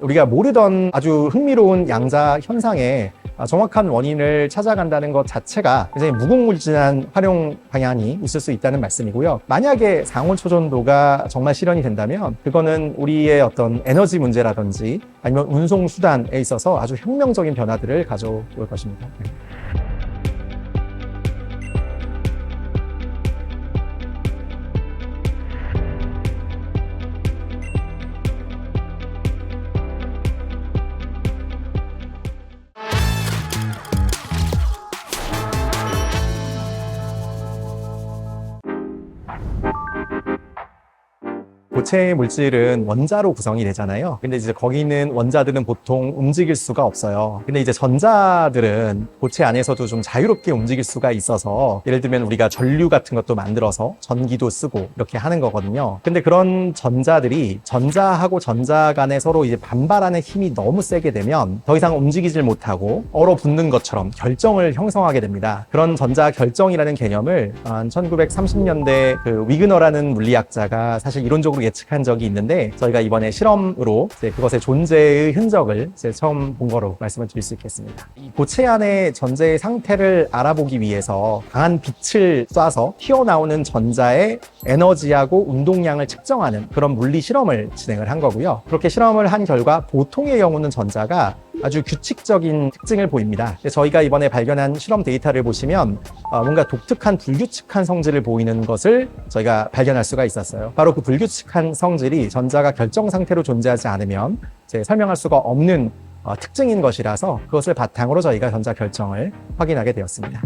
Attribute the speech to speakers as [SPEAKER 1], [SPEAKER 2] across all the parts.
[SPEAKER 1] 우리가 모르던 아주 흥미로운 양자 현상의 정확한 원인을 찾아간다는 것 자체가 굉장히 무궁무진한 활용 방향이 있을 수 있다는 말씀이고요. 만약에 상온 초전도가 정말 실현이 된다면 그거는 우리의 어떤 에너지 문제라든지 아니면 운송 수단에 있어서 아주 혁명적인 변화들을 가져올 것입니다. 고체 물질은 원자로 구성이 되잖아요. 근데 이제 거기 있는 원자들은 보통 움직일 수가 없어요. 근데 이제 전자들은 고체 안에서도 좀 자유롭게 움직일 수가 있어서 예를 들면 우리가 전류 같은 것도 만들어서 전기도 쓰고 이렇게 하는 거거든요. 근데 그런 전자들이 전자하고 전자 간에 서로 이제 반발하는 힘이 너무 세게 되면 더 이상 움직이질 못하고 얼어붙는 것처럼 결정을 형성하게 됩니다. 그런 전자 결정이라는 개념을 1930년대 그 위그너라는 물리학자가 사실 이론적으로 예측한 적이 있는데 저희가 이번에 실험으로 이제 그것의 존재의 흔적을 이제 처음 본 거로 말씀을 드릴 수 있겠습니다. 이 고체 안의 전자의 상태를 알아보기 위해서 강한 빛을 쏴서 튀어나오는 전자의 에너지하고 운동량을 측정하는 그런 물리 실험을 진행을 한 거고요. 그렇게 실험을 한 결과 보통의 경우는 전자가 아주 규칙적인 특징을 보입니다. 저희가 이번에 발견한 실험 데이터를 보시면 뭔가 독특한 불규칙한 성질을 보이는 것을 저희가 발견할 수가 있었어요. 바로 그 불규칙한 성질이 전자가 결정 상태로 존재하지 않으면 이제 설명할 수가 없는 특징인 것이라서 그것을 바탕으로 저희가 전자 결정을 확인하게 되었습니다.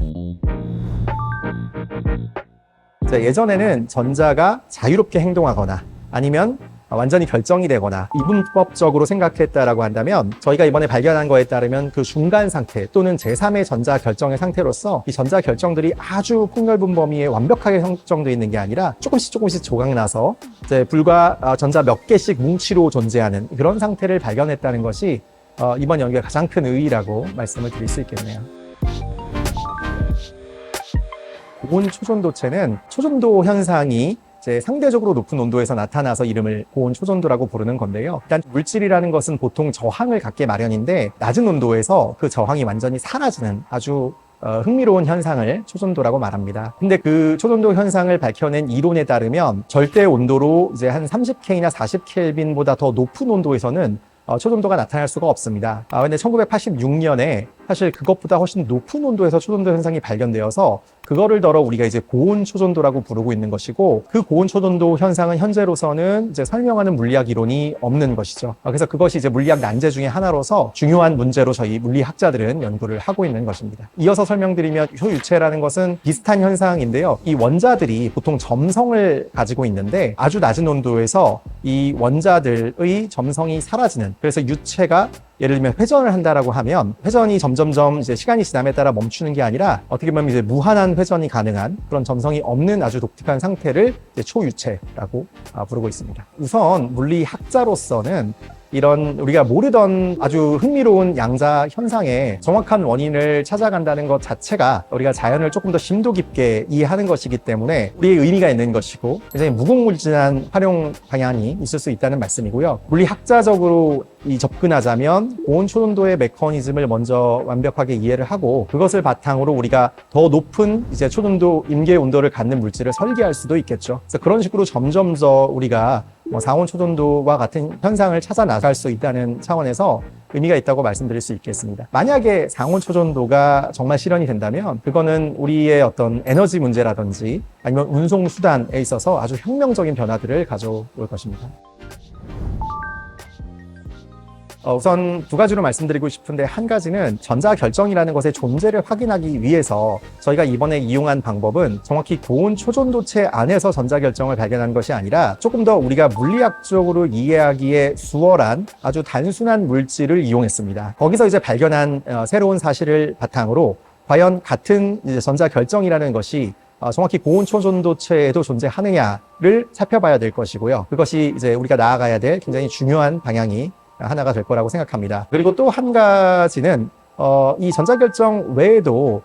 [SPEAKER 1] 예전에는 전자가 자유롭게 행동하거나 아니면 완전히 결정이 되거나 이분법적으로 생각했다라고 한다면 저희가 이번에 발견한 거에 따르면 그 중간 상태 또는 제3의 전자 결정의 상태로서 이 전자 결정들이 아주 폭넓은 범위에 완벽하게 설정되어 있는 게 아니라 조금씩 조각나서 이제 불과 전자 몇 개씩 뭉치로 존재하는 그런 상태를 발견했다는 것이 이번 연구의 가장 큰 의의라고 말씀을 드릴 수 있겠네요. 고온 초전도체는 초전도 현상이 이제 상대적으로 높은 온도에서 나타나서 이름을 고온 초전도라고 부르는 건데요. 일단 물질이라는 것은 보통 저항을 갖게 마련인데 낮은 온도에서 그 저항이 완전히 사라지는 아주 흥미로운 현상을 초전도라고 말합니다. 근데 그 초전도 현상을 밝혀낸 이론에 따르면 절대 온도로 이제 한 30K나 40Kelvin보다 더 높은 온도에서는 초전도가 나타날 수가 없습니다. 근데 1986년에 사실 그것보다 훨씬 높은 온도에서 초전도 현상이 발견되어서 그거를 더러 우리가 이제 고온 초전도라고 부르고 있는 것이고 그 고온 초전도 현상은 현재로서는 이제 설명하는 물리학 이론이 없는 것이죠. 그래서 그것이 이제 물리학 난제 중에 하나로서 중요한 문제로 저희 물리학자들은 연구를 하고 있는 것입니다. 이어서 설명드리면 효유체라는 것은 비슷한 현상인데요. 이 원자들이 보통 점성을 가지고 있는데 아주 낮은 온도에서 이 원자들의 점성이 사라지는 그래서 유체가 예를 들면 회전을 한다라고 하면 회전이 점점점 이제 시간이 지남에 따라 멈추는 게 아니라 어떻게 보면 이제 무한한 회전이 가능한 그런 점성이 없는 아주 독특한 상태를 이제 초유체라고 부르고 있습니다. 우선 물리학자로서는 이런 우리가 모르던 아주 흥미로운 양자 현상의 정확한 원인을 찾아간다는 것 자체가 우리가 자연을 조금 더 심도 깊게 이해하는 것이기 때문에 우리의 의미가 있는 것이고 굉장히 무궁무진한 활용 방향이 있을 수 있다는 말씀이고요. 물리학자적으로 접근하자면 고온 초전도의 메커니즘을 먼저 완벽하게 이해를 하고 그것을 바탕으로 우리가 더 높은 이제 초전도 임계 온도를 갖는 물질을 설계할 수도 있겠죠. 그래서 그런 식으로 점점 더 우리가 상온 초전도와 같은 현상을 찾아 나갈 수 있다는 차원에서 의미가 있다고 말씀드릴 수 있겠습니다. 만약에 상온 초전도가 정말 실현이 된다면 그거는 우리의 어떤 에너지 문제라든지 아니면 운송 수단에 있어서 아주 혁명적인 변화들을 가져올 것입니다. 우선 두 가지로 말씀드리고 싶은데 한 가지는 전자 결정이라는 것의 존재를 확인하기 위해서 저희가 이번에 이용한 방법은 정확히 고온 초전도체 안에서 전자 결정을 발견한 것이 아니라 조금 더 우리가 물리학적으로 이해하기에 수월한 아주 단순한 물질을 이용했습니다. 거기서 이제 발견한 새로운 사실을 바탕으로 과연 같은 이제 전자 결정이라는 것이 정확히 고온 초전도체에도 존재하느냐를 살펴봐야 될 것이고요. 그것이 이제 우리가 나아가야 될 굉장히 중요한 방향이 하나가 될 거라고 생각합니다. 그리고 또 한 가지는 이 전자결정 외에도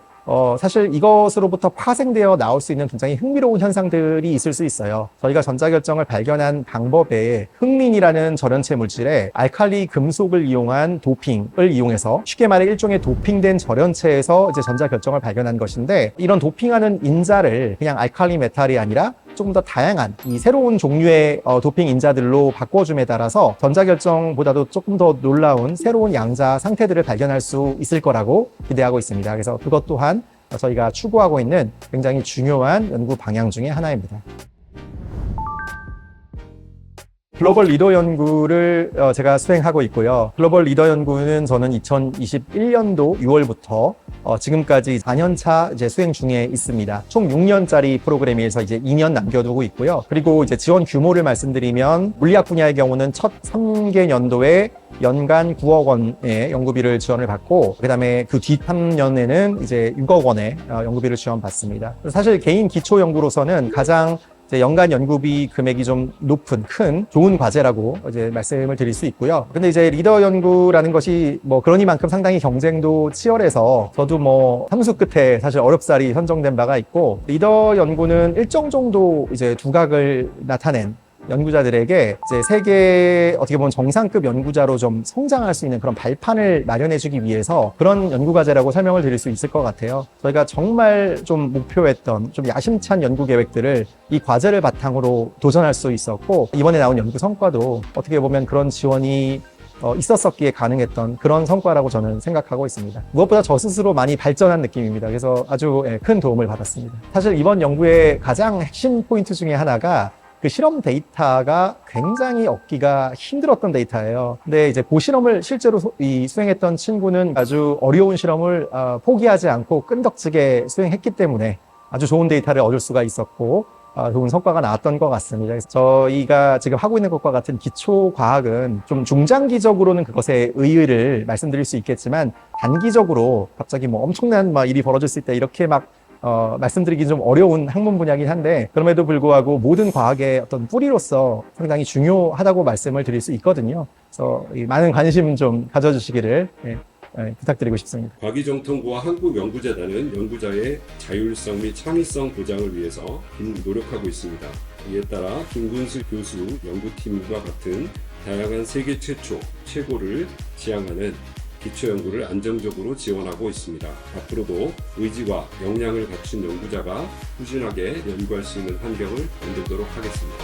[SPEAKER 1] 사실 이것으로부터 파생되어 나올 수 있는 굉장히 흥미로운 현상들이 있을 수 있어요. 저희가 전자결정을 발견한 방법에 흑린이라는 절연체 물질에 알칼리 금속을 이용한 도핑을 이용해서 쉽게 말해 일종의 도핑된 절연체에서 이제 전자결정을 발견한 것인데, 이런 도핑하는 인자를 그냥 알칼리 메탈이 아니라 조금 더 다양한 이 새로운 종류의 도핑 인자들로 바꿔줌에 따라서 전자결정보다도 조금 더 놀라운 새로운 양자 상태들을 발견할 수 있을 거라고 기대하고 있습니다. 그래서 그것 또한 저희가 추구하고 있는 굉장히 중요한 연구 방향 중에 하나입니다. 글로벌 리더 연구를 제가 수행하고 있고요. 글로벌 리더 연구는 저는 2021년도 6월부터 지금까지 4년차 이제 수행 중에 있습니다. 총 6년짜리 프로그램에서 이제 2년 남겨두고 있고요. 그리고 이제 지원 규모를 말씀드리면 물리학 분야의 경우는 첫 3개 연도에 연간 9억 원의 연구비를 지원을 받고, 그다음에 그 뒤 3년에는 이제 6억 원의 연구비를 지원받습니다. 사실 개인 기초 연구로서는 가장 연간 연구비 금액이 좀 높은, 큰, 좋은 과제라고 이제 말씀을 드릴 수 있고요. 근데 이제 리더 연구라는 것이 그러니만큼 상당히 경쟁도 치열해서 저도 삼수 끝에 사실 어렵사리 선정된 바가 있고, 리더 연구는 일정 정도 이제 두각을 나타낸 연구자들에게 이제 세계 어떻게 보면 정상급 연구자로 좀 성장할 수 있는 그런 발판을 마련해주기 위해서 그런 연구과제라고 설명을 드릴 수 있을 것 같아요. 저희가 정말 좀 목표했던 좀 야심찬 연구 계획들을 이 과제를 바탕으로 도전할 수 있었고, 이번에 나온 연구 성과도 어떻게 보면 그런 지원이 있었었기에 가능했던 그런 성과라고 저는 생각하고 있습니다. 무엇보다 저 스스로 많이 발전한 느낌입니다. 그래서 아주 큰 도움을 받았습니다. 사실 이번 연구의 가장 핵심 포인트 중에 하나가 그 실험 데이터가 굉장히 얻기가 힘들었던 데이터예요. 근데 이제 그 실험을 실제로 수행했던 친구는 아주 어려운 실험을 포기하지 않고 끈덕지게 수행했기 때문에 아주 좋은 데이터를 얻을 수가 있었고 좋은 성과가 나왔던 것 같습니다. 그래서 저희가 지금 하고 있는 것과 같은 기초 과학은 좀 중장기적으로는 그것의 의의를 말씀드릴 수 있겠지만, 단기적으로 갑자기 엄청난 일이 벌어졌을 때 이렇게 말씀드리기 좀 어려운 학문 분야이긴 한데, 그럼에도 불구하고 모든 과학의 어떤 뿌리로서 상당히 중요하다고 말씀을 드릴 수 있거든요. 그래서 많은 관심 좀 가져주시기를 부탁드리고 싶습니다.
[SPEAKER 2] 과기정통부와 한국연구재단은 연구자의 자율성 및 창의성 보장을 위해서 노력하고 있습니다. 이에 따라 김군수 교수 연구팀과 같은 다양한 세계 최초, 최고를 지향하는 기초 연구를 안정적으로 지원하고 있습니다. 앞으로도 의지와 역량을 갖춘 연구자가 꾸준하게 연구할 수 있는 환경을 만들도록 하겠습니다.